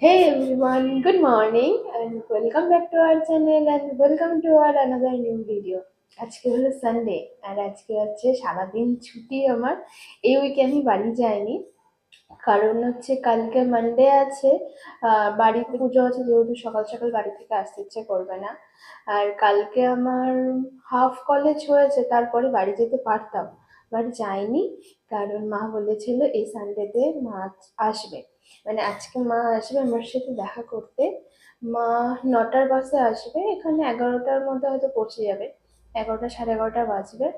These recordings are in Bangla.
Hey everyone, good morning and welcome back to our channel and welcome to our another new video. আজকে হলো সানডে আর আজকে হচ্ছে সারাদিন ছুটি আমার। এই উইকে আমি বাড়ি যাইনি, কারণ হচ্ছে কালকে মানডে আছে। বাড়িতে পুজো আছে, যেহেতু সকাল সকাল বাড়ি থেকে আসতে ইচ্ছে করবে না। আর কালকে আমার হাফ কলেজ হয়েছে, তারপরে বাড়ি যেতে পারতাম, বাট যাইনি। কারণ মা বলেছিল এই সানডেতে মা আসবে, মানে আজকে মা আসবে আমার সাথে দেখা করতে। মা 9টার বাসে আসবে, এখানে 11টার মধ্যে হয়তো পৌঁছে যাবে, 11টা সাড়ে 11টা বাজবে।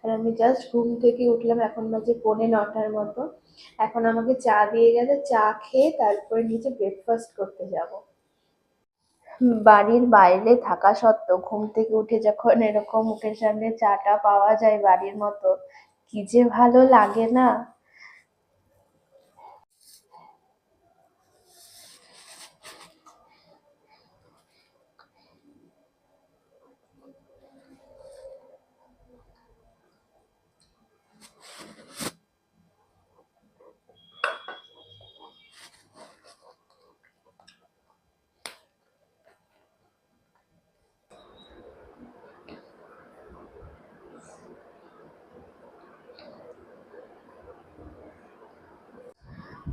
আর আমি জাস্ট ঘুম থেকে উঠলাম, এখন বাজে 9:45 মতো। এখন আমাকে চা দিয়ে গেছে, চা খেয়ে তারপরে নিচে ব্রেকফাস্ট করতে যাব। বাড়ির বাইরে থাকা সত্ত্বেও ঘুম থেকে উঠে যখন এরকম মুখের সামনে চাটা পাওয়া যায় বাড়ির মতো, কি যে ভালো লাগে না।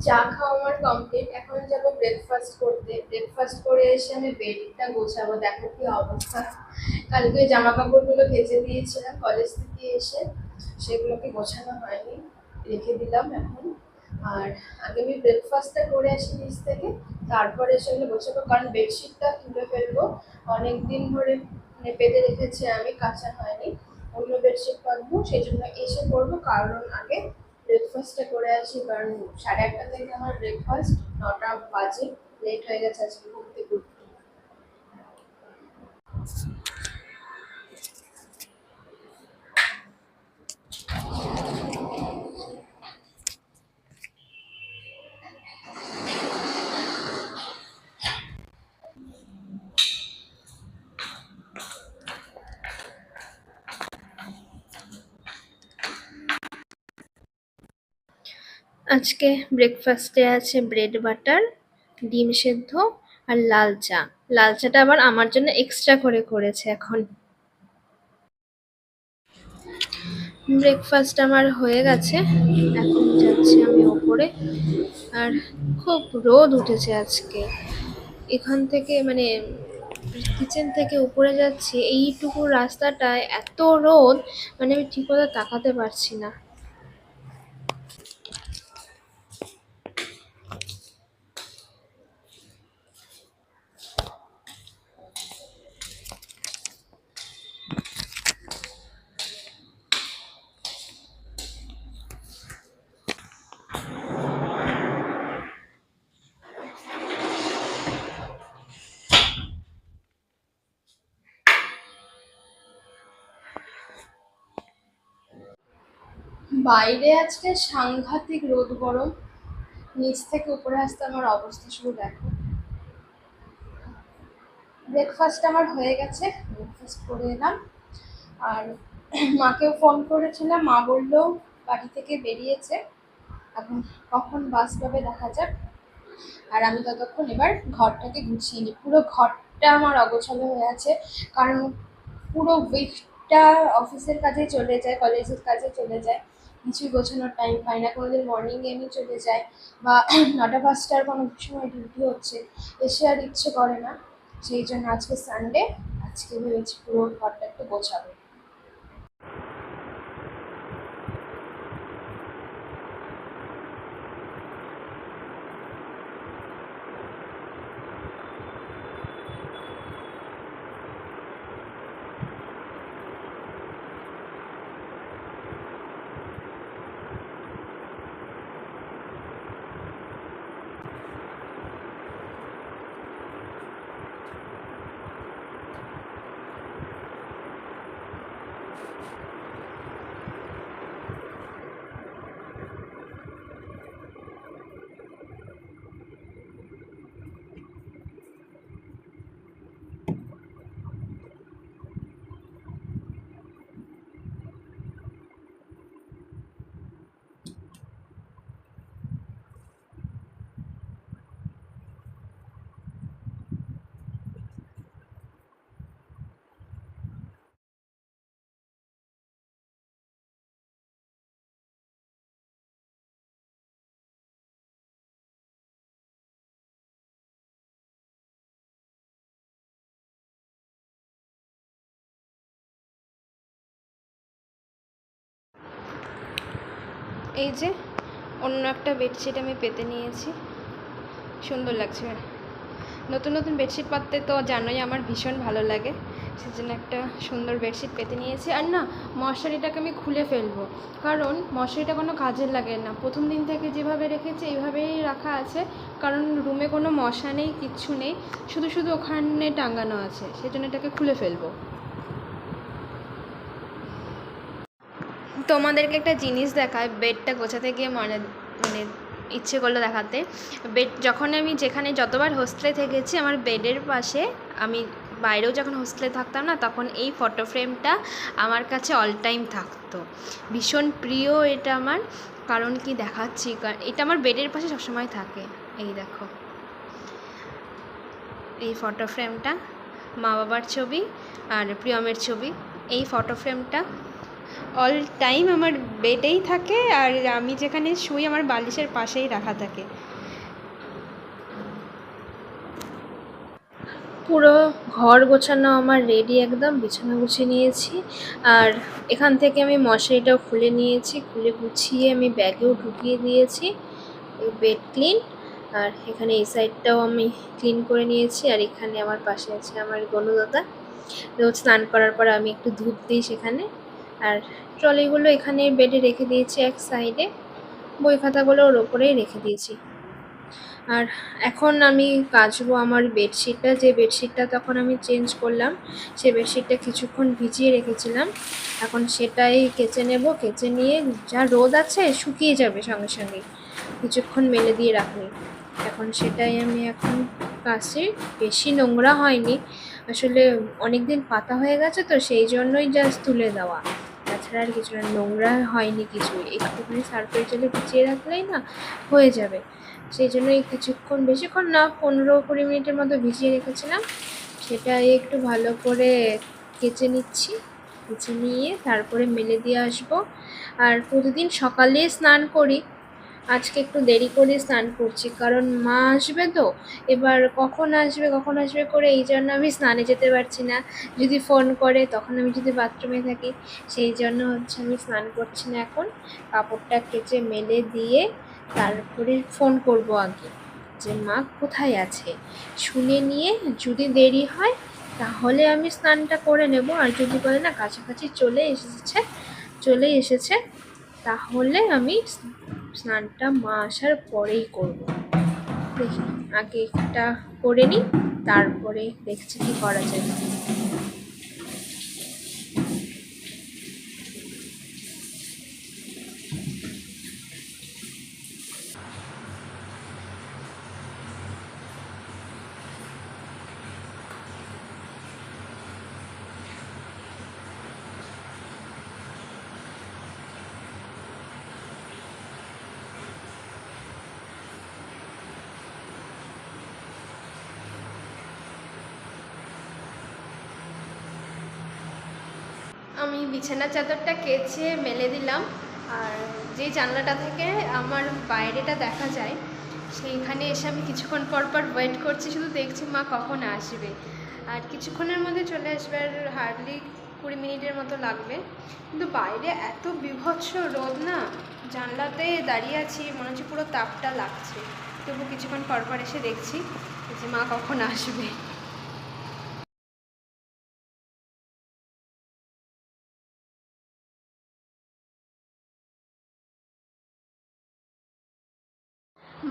চা খাওয়া আমার কমপ্লিট, এখন যাবো ব্রেকফাস্ট করতে। ব্রেকফাস্ট করে এসে আমি বেডটা গোছাবো, দেখো কি অবস্থা। কালকে জামা কাপড়গুলো ভেজে দিয়েছিলাম কলেজ থেকে এসে, সেগুলোকে গোছানো হয়নি, রেখে দিলাম এখন। আর আগে আমি ব্রেকফাস্টটা করে আসি নিচ থেকে, তারপরে সেগুলো গোছাবো, কারণ বেডশিটটা তুলে ফেলবো। অনেক দিন ধরে মানে পেতে রেখেছি আমি, কাঁচা হয়নি। অন্য বেডশিট পাতবো, সেই জন্য এসে করবো, কারণ আগে ব্রেকফাস্টটা করে আসি। কারণ 11:30 থেকে আমার ব্রেকফাস্ট, 9টা বাজে। লেট হয়ে গেছে আজকে ঘুম থেকে উঠতে। আজকে ব্রেকফাস্টে আছে ব্রেড বাটার, ডিম সেদ্ধ আর লাল চা। লাল চাটা আবার আমার জন্য এক্সট্রা করে করেছে এখন। ব্রেকফাস্ট আমার হয়ে গেছে, এখন যাচ্ছি আমি ওপরে। আর খুব রোদ উঠেছে আজকে। এখান থেকে মানে কিচেন থেকে উপরে যাচ্ছি, এইটুকু রাস্তাটায় এত রোদ, মানে আমি ঠিক মতো তাকাতে পারছি না। বাইরে আজকে সাংঘাতিক রোদ গরম, নিচ থেকে উপরে আসতে আমার অবস্থা শুরু দেখো। ব্রেকফাস্ট আমার হয়ে গেছে, ব্রেকফাস্ট করে এলাম। আর মাকেও ফোন করেছিলাম, মা বললো বাড়ি থেকে বেরিয়েছে, এখন কখন বাস পাবে দেখা যাক। আর আমি ততক্ষণ এবার ঘরটাকে গুছিয়ে নিই। পুরো ঘরটা আমার অগোছালো হয়ে আছে, কারণ পুরো উইকটা অফিসের কাজে চলে যায়, কলেজের কাজে চলে যায়, কিছুই গোছানোর টাইম পাই না। কোনোদিন মর্নিংয়ে এমনি চলে যায়, বা 9টা 5টার কোনো সময় ডিউটি হচ্ছে, এসে আর ইচ্ছে করে না। সেই জন্য আজকে সানডে, আজকে ভেবেছি পুরো ঘরটা একটু গোছাবো। এই যে অন্য একটা বেডশিট আমি পেতে নিয়েছি, সুন্দর লাগছে। নতুন নতুন বেডশিট পাততে তো জানোই আমার ভীষণ ভালো লাগে, সেজন্য একটা সুন্দর বেডশিট পেতে নিয়েছি। আর না, মশারিটাকে আমি খুলে ফেলবো, কারণ মশারিটা কোনো কাজের লাগে না। প্রথম দিন থেকে যেভাবে রেখেছি এইভাবেই রাখা আছে, কারণ রুমে কোনো মশা নেই, কিচ্ছু নেই, শুধু শুধু ওখানে টাঙানো আছে, সেজন্য এটাকে খুলে ফেলবো। তোমাদেরকে একটা জিনিস দেখায়, বেডটা গোছাতে গিয়ে মানে ইচ্ছে করলো দেখাতে। বেড যখন আমি যেখানে যতবার হোস্টেলে থেকেছি, আমার বেডের পাশে, আমি বাইরেও যখন হোস্টেলে থাকতাম না, তখন এই ফটো ফ্রেমটা আমার কাছে অল টাইম থাকতো। ভীষণ প্রিয় এটা আমার, কারণ কি দেখাচ্ছি, এটা আমার বেডের পাশে সবসময় থাকে। এই দেখো, এই ফটো ফ্রেমটা, মা বাবার ছবি আর প্রিয়মের ছবি। এই ফটো ফ্রেমটা অল টাইম আমার বেডেই থাকে, আর আমি যেখানে শুই আমার বালিশের পাশেই রাখা থাকে। পুরো ঘর গোছানো আমার রেডি, একদম বিছানা গুছিয়ে নিয়েছি। আর এখান থেকে আমি মশারিটাও খুলে নিয়েছি, খুলে গুছিয়ে আমি ব্যাগেও ঢুকিয়ে দিয়েছি। Bed clean. আর এখানে এই সাইডটাও আমি ক্লিন করে নিয়েছি। আর এখানে আমার পাশে আছে আমার গনুদাদা, রোজ স্নান করার পর আমি একটু ধূপ দিই সেখানে। আর ট্রলিগুলো এখানে বেডে রেখে দিয়েছি এক সাইডে, বই খাতাগুলো ওর ওপরেই রেখে দিয়েছি। আর এখন আমি কাচবো আমার বেডশিটটা, যে বেডশিটটা তখন আমি চেঞ্জ করলাম, সে বেডশিটটা কিছুক্ষণ ভিজিয়ে রেখেছিলাম। এখন সেটাই কেচে নেব, কেচে নিয়ে যা রোদ আছে শুকিয়ে যাবে সঙ্গে সঙ্গে, কিছুক্ষণ মেলে দিয়ে রাখলে। এখন সেটাই আমি এখন কাচি। বেশি নোংরা হয়নি, আসলে অনেক দিন পাতা হয়ে গেছে তো, সেই জন্যই জাস্ট তুলে দেওয়া, তাছাড়া আর কিছু না। নোংরা হয়নি কিছুই, একটুখানি সার্ফের জলে ভিজিয়ে রাখলেই না হয়ে যাবে। সেই জন্যই কিছুক্ষণ, বেশিক্ষণ না, 15-20 মিনিটের মতো ভিজিয়ে রেখেছিলাম। সেটাই একটু ভালো করে কেচে নিচ্ছি, কেচে নিয়ে তারপরে মেলে দিয়ে আসবো। আর প্রতিদিন সকালে স্নান করি, আজকে একটু দেরি করে স্নান করছি, কারণ মা আসবে তো। এবার কখন আসবে করে এই জন্য আমি স্নানে যেতে পারছি না। যদি ফোন করে তখন আমি যদি বাথরুমে থাকি, সেই জন্য হচ্ছে আমি স্নান করছি না এখন। কাপড়টা কেচে মেলে দিয়ে তারপরে ফোন করব আগে, যে মা কোথায় আছে, শুনে নিয়ে যদি দেরি হয় তাহলে আমি স্নানটা করে নেব। আর যদি বলে না কাছাকাছি চলে এসেছে তাহলে আমি স্নানটা মা আসার পরেই করব। দেখি আগে একটা করে নিই, তারপরে দেখছি কি করা যায়। আমি বিছানার চাদরটা কেচে মেলে দিলাম। আর যে জানলাটা থেকে আমার বাইরেটা দেখা যায়, সেইখানে এসে আমি কিছুক্ষণ পর পর ওয়েট করছি, শুধু দেখছি মা কখন আসবে। আর কিছুক্ষণের মধ্যে চলে আসবে, আর হার্ডলি 20 মিনিটের মতো লাগবে। কিন্তু বাইরে এত বীভৎস রোদ না, জানলাতে দাঁড়িয়ে আছি, মনে হচ্ছে পুরো তাপটা লাগছে। তবু কিছুক্ষণ পর পর এসে দেখছি যে মা কখন আসবে।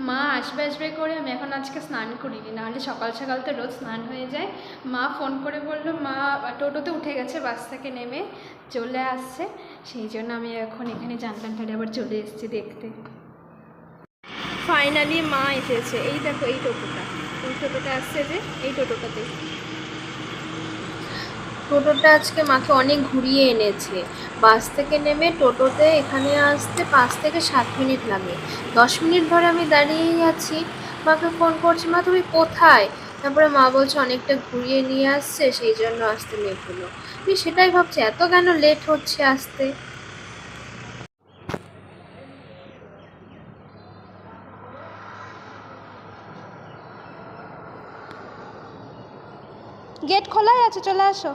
মা আসবে করে আমি এখন আজকে স্নান করিনি, নাহলে সকাল সকাল তো রোজ স্নান হয়ে যায়। মা ফোন করে বললো মা টোটোতে উঠে গেছে, বাস থেকে নেমে চলে আসছে, সেই জন্য আমি এখন এখানে জানলাম ধারে আবার চলে এসেছি দেখতে। ফাইনালি মা এসেছে, এই দেখো এই টোটোটা আসছে, যে এই টোটোটা আজকে মাকে অনেক ঘুরিয়ে এনেছে। বাস থেকে নেমে টোটোতে এখানে আসতে 5 থেকে 7 মিনিট লাগে। 10 মিনিট ধরে আমি দাঁড়িয়েই আছি, মাকে ফোন করছি, মা তুমি কোথায়? তারপরে মা বলছে অনেকটা ঘুরিয়ে নিয়ে আসছে, সেই জন্য আসতে লেট হলো। আমি সেটাই ভাবছি, এত কেন লেট হচ্ছে আসতে। গেট খোলাই আছে, চলে আসো।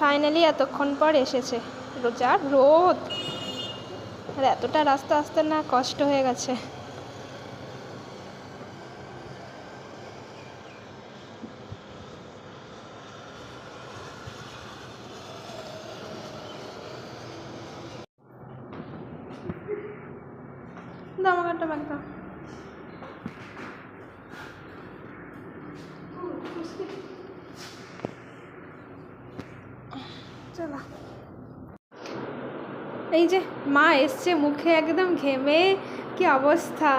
ফাইনালি এতক্ষণ পর এসেছে। যা রোদ, আর এতটা রাস্তা আসতে না কষ্ট হয়ে গেছে। দাও আমাকে একটা ব্যাগ দাও। চলো, এই যে মা এসছে, মুখে একদম ঘেমে কি অবস্থা।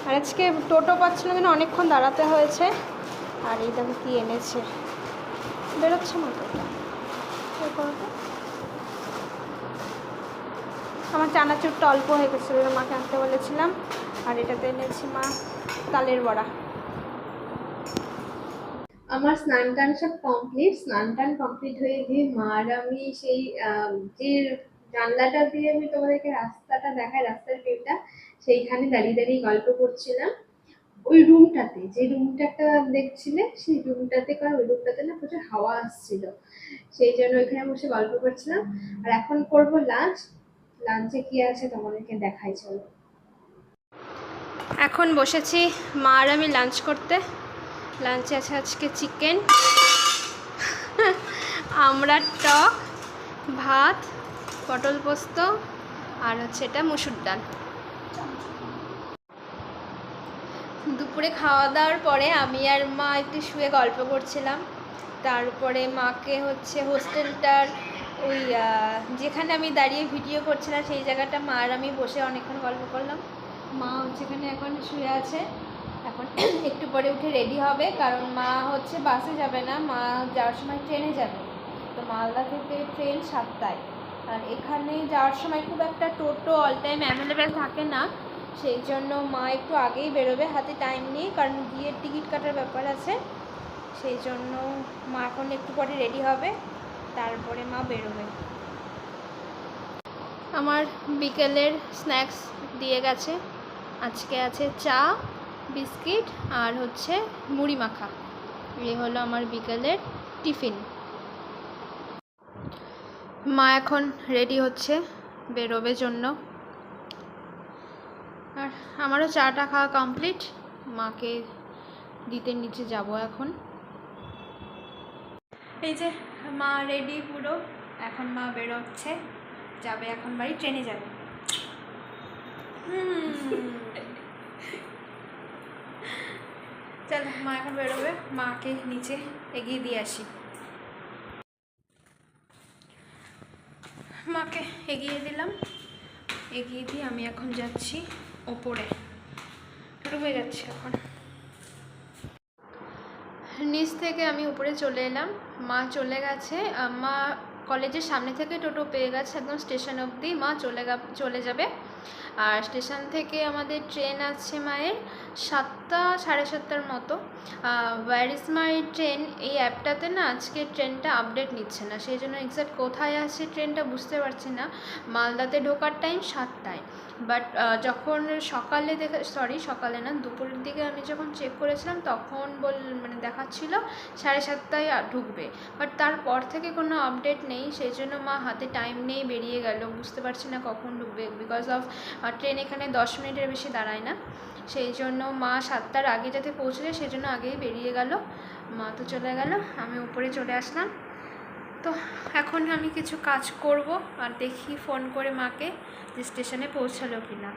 আর আজকে টোটো পাচ্ছিল কিনা অনেকক্ষণ দাঁড়াতে হয়েছে। আর এই দেখো কি এনেছে, বেরোচ্ছে না তো এটা। আমার চানাচুরটা অল্প হয়ে গেছিলো, মাকে আনতে বলেছিলাম। আর এটাতে এনেছি মা তালের বড়া। আমার স্নান টান সব কমপ্লিট, স্নান টান কমপ্লিট হয়ে গিয়ে মা আর আমি সেই যে জানলাটা দিয়ে আমি তোমাদেরকে রাস্তাটা দেখাই, রাস্তার ভিউটা, সেইখানে দাঁড়িয়ে দাঁড়িয়ে গল্প করছিলাম। ওই রুমটাতে, যে রুমটাটা দেখছিলে সেই রুমটাতে, কারণ ওই রুমটাতে না প্রচুর হাওয়া আসছিল, সেই জন্য ওইখানে বসে গল্প করছিলাম। আর এখন করব লাঞ্চ। লাঞ্চে কি আছে তোমাদেরকে দেখাই, চলো। এখন বসেছি মা আর আমি লাঞ্চ করতে। লাঞ্চে আছে আজকে চিকেন, আমড়ার টক, ভাত, পটল পোস্ত, আর হচ্ছে এটা মুসুর ডাল। দুপুরে খাওয়া দাওয়ার পরে আমি আর মা একটু শুয়ে গল্প করছিলাম। তারপরে মাকে হচ্ছে হোস্টেলটার ওই যেখানে আমি দাঁড়িয়ে ভিডিও করছিলাম সেই জায়গাটা মা আর আমি বসে অনেকক্ষণ গল্প করলাম। মা হচ্ছে এখানে এখন শুয়ে আছে। এখন একটু পরে উঠে রেডি হবে, কারণ মা হচ্ছে বাসে যাবে না, মা যাওয়ার সময় ট্রেনে যাবে। তো মালদা থেকে ট্রেন 7টায়। আর এখানে যাওয়ার সময় খুব একটা টোটো অল টাইম অ্যাভেলেবেল থাকে না, সেই জন্য মা একটু আগেই বেরোবে, হাতে টাইম নেই, কারণ গিয়ে টিকিট কাটার ব্যাপার আছে। সেই জন্য মা এখন একটু পরে রেডি হবে, তারপরে মা বেরোবে। আমার বিকেলের স্ন্যাক্স দিয়ে গেছে। আজকে আছে চা, বিস্কিট আর হচ্ছে মুড়ি মাখা। এই হলো আমার বিকেলের টিফিন। মা এখন রেডি হচ্ছে বেরোবে জন্য। আর আমারও চাটা খাওয়া কমপ্লিট, মাকে দিতে নিচে যাব এখন। এই যে মা রেডি পুরো, এখন মা বেরোচ্ছে, যাবে এখন বাড়ি, ট্রেনে যাবে। চল মা এখন বেরোবে, মাকে নিচে এগিয়ে দিয়ে আসি। মাকে এগিয়ে দিলাম, এগিয়ে দিয়ে আমি এখন যাচ্ছি ওপরে, রুমে যাচ্ছি এখন। নিচ থেকে আমি উপরে চলে এলাম, মা চলে গেছে। মা কলেজের সামনে থেকে টোটো পেয়ে গেছে, একদম স্টেশন অবধি মা চলে যাবে। আর স্টেশন থেকে আমাদের ট্রেন আছে মায়ের 7টা সাড়ে 7টার মতো। ওয়্যার ইজ মাই ট্রেন এই অ্যাপটাতে না আজকে ট্রেনটা আপডেট নিচ্ছে না, সেই জন্য এক্স্যাক্ট কোথায় আছে ট্রেনটা বুঝতে পারছি না। মালদাতে ঢোকার টাইম 7টায়, বাট যখন সকালে না দুপুরের দিকে আমি যখন চেক করেছিলাম তখন মানে দেখাচ্ছিল 7:30টায় ঢুকবে। বাট তারপর থেকে কোনো আপডেট নেই, সেই জন্য মা হাতে টাইম নেই, বেরিয়ে গেল, বুঝতে পারছি না কখন ঢুকবে। বিকজ অফ ট্রেন এখানে 10 মিনিটের বেশি দাঁড়ায় না, সেই জন্য মা 7টার আগে যাতে পৌঁছে যায় সেই জন্য আগেই বেরিয়ে গেল। মা তো চলে গেল, আমি উপরে চলে আসলাম। তো এখন আমি কিছু কাজ করব আর দেখি ফোন করে মাকে যে স্টেশনে পৌঁছালো কি না।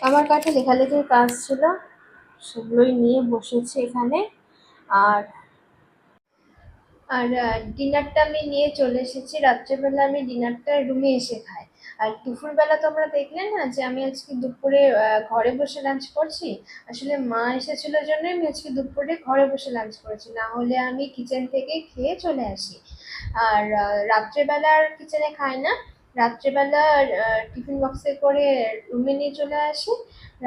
আমার কাছে লেখালেখির কাজ ছিল, সেগুলোই নিয়ে বসেছি এখানে। আর আর ডিনারটা আমি নিয়ে চলে এসেছি। রাত্রেবেলা আমি ডিনারটা রুমে এসে খাই। আর দুপুরবেলা তোমরা দেখলে না যে আমি আজকে দুপুরে ঘরে বসে লাঞ্চ করছি। আসলে মা এসেছিল জন্যই আমি আজকে দুপুরে ঘরে বসে লাঞ্চ করেছি, না হলে আমি কিচেন থেকে খেয়ে চলে আসি। আর রাত্রেবেলা আর কিচেনে খাই না। রাত্রেবেলা টিফিন বক্সে করে রুমে নিয়ে চলে আসি।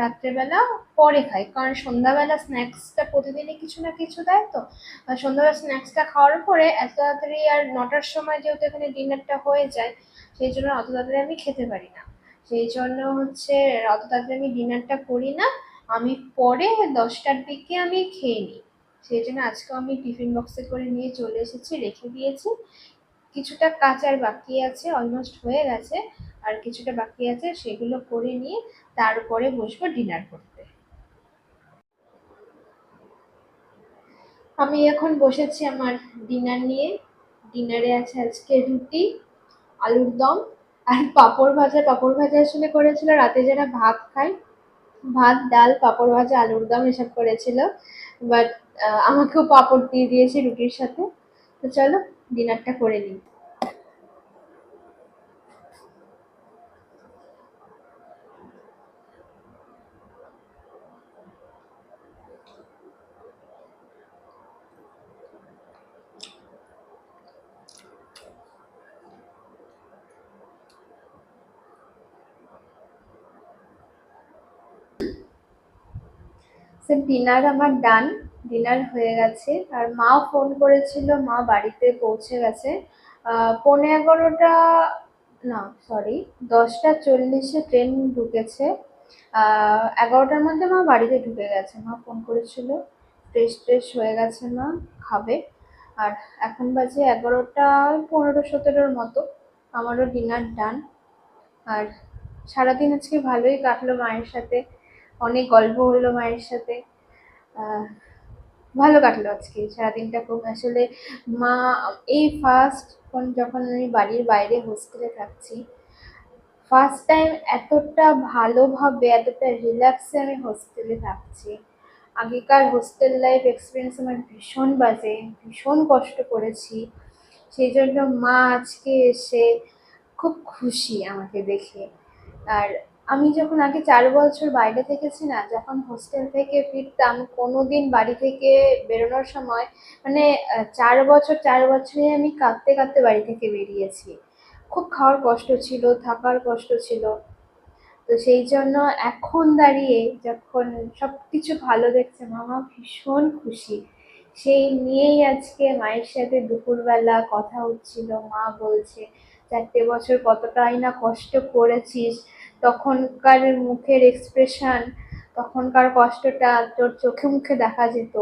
রাত্রেবেলা পরে খাই, কারণ সন্ধ্যাবেলা স্ন্যাক্সটা প্রতিদিনই কিছু না কিছু দেয় তো। আর সন্ধ্যাবেলা স্ন্যাক্সটা খাওয়ার পরে এত তাড়াতাড়ি আর 9টার সময় যেহেতু এখানে ডিনারটা হয়ে যায়, সেই জন্য অত তাড়াতাড়ি আমি খেতে পারি না। সেই জন্য হচ্ছে অত তাড়াতাড়ি আমি ডিনারটা করি না। আমি পরে 10টার দিকে আমি খেয়ে নিই। সেই জন্য আজকেও আমি টিফিন বক্সে করে নিয়ে চলে এসেছি, রেখে দিয়েছি। কিছুটা কাজ আর বাকি আছে, অলমোস্ট হয়ে গেছে। আর কিছুটা বাকি আছে, সেগুলো করে নিয়ে তারপরে বসবো ডিনার করতে। আমি এখন বসেছি আমার ডিনার নিয়ে। ডিনারে আছে আজকে রুটি, আলুর দম আর পাঁপড় ভাজা। পাঁপড় ভাজা আসলে করেছিল রাতে যারা ভাত খায়, ভাত ডাল পাঁপড় ভাজা আলুর দম এসব করেছিল। বাট আমাকেও পাঁপড় দিয়ে দিয়েছে রুটির সাথে। তো চলো ডিনারটা করে নিই। ডিনার আমার ডান, ডিনার হয়ে গেছে। আর মা ফোন করেছিল, মা বাড়িতে পৌঁছে গেছে। 11:15, না সরি, 10টা 40-এ ট্রেন ঢুকেছে। 11টার মধ্যে মা বাড়িতে ঢুকে গেছে। মা ফোন করেছিল, ফ্রেশ ট্রেশ হয়ে গেছে মা, খাবে। আর এখন বাজে 11টা 15-17-র মতো। আমারও ডিনার ডান। আর সারাদিন আজকে ভালোই কাটলো মায়ের সাথে, অনেক গল্প হলো মায়ের সাথে। আহ, ভালো কাটলো আজকে সারাদিনটা খুব আসলে। মা এই ফার্স্ট যখন আমি বাড়ির বাইরে হোস্টেলে থাকছি, ফার্স্ট টাইম এতটা ভালোভাবে এতটা রিল্যাক্সে আমি হোস্টেলে থাকছি। আগেকার হোস্টেল লাইফ এক্সপিরিয়েন্স আমার ভীষণ বাজে, ভীষণ কষ্ট করেছি। সেই জন্য মা আজকে এসে খুব খুশি আমাকে দেখে। আর আমি যখন আগে 4 বছর বাইরে থেকেছি না, যখন হোস্টেল থেকে ফিরতাম কোনোদিন বাড়ি থেকে বেরোনোর সময়, মানে 4 বছরে আমি কাঁদতে কাঁদতে বাড়ি থেকে বেরিয়েছি। খুব খাওয়ার কষ্ট ছিল, থাকার কষ্ট ছিল। তো সেই জন্য এখন দাঁড়িয়ে যখন সবকিছু ভালো দেখছে মামা ভীষণ খুশি। সেই নিয়েই আজকে মায়ের সাথে দুপুরবেলা কথা হচ্ছিল। মা বলছে 4টে বছর কতটাই না কষ্ট করেছিস, তখনকার মুখের এক্সপ্রেশন, তখনকার কষ্টটা তোর চোখে মুখে দেখা যেত।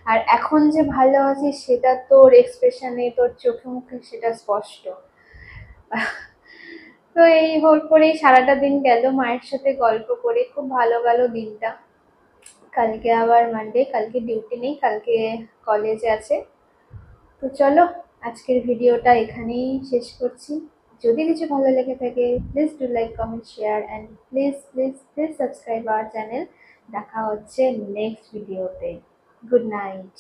আর এখন যে ভালো আছিস সেটা তোর এক্সপ্রেশনে, তোর চোখে মুখে সেটা স্পষ্ট। তো এই করেই সারাটা দিন গেল মায়ের সাথে গল্প করে, খুব ভালো গেল দিনটা। কালকে আবার মানডে, কালকে ডিউটি নেই, কালকে কলেজ আছে। তো চলো আজকের ভিডিওটা এখানেই শেষ করছি। যদি কিছু ভালো লেগে থাকে please do like comment share and please please please subscribe our channel. দেখা হচ্ছে নেক্সট ভিডিওতে। Good night.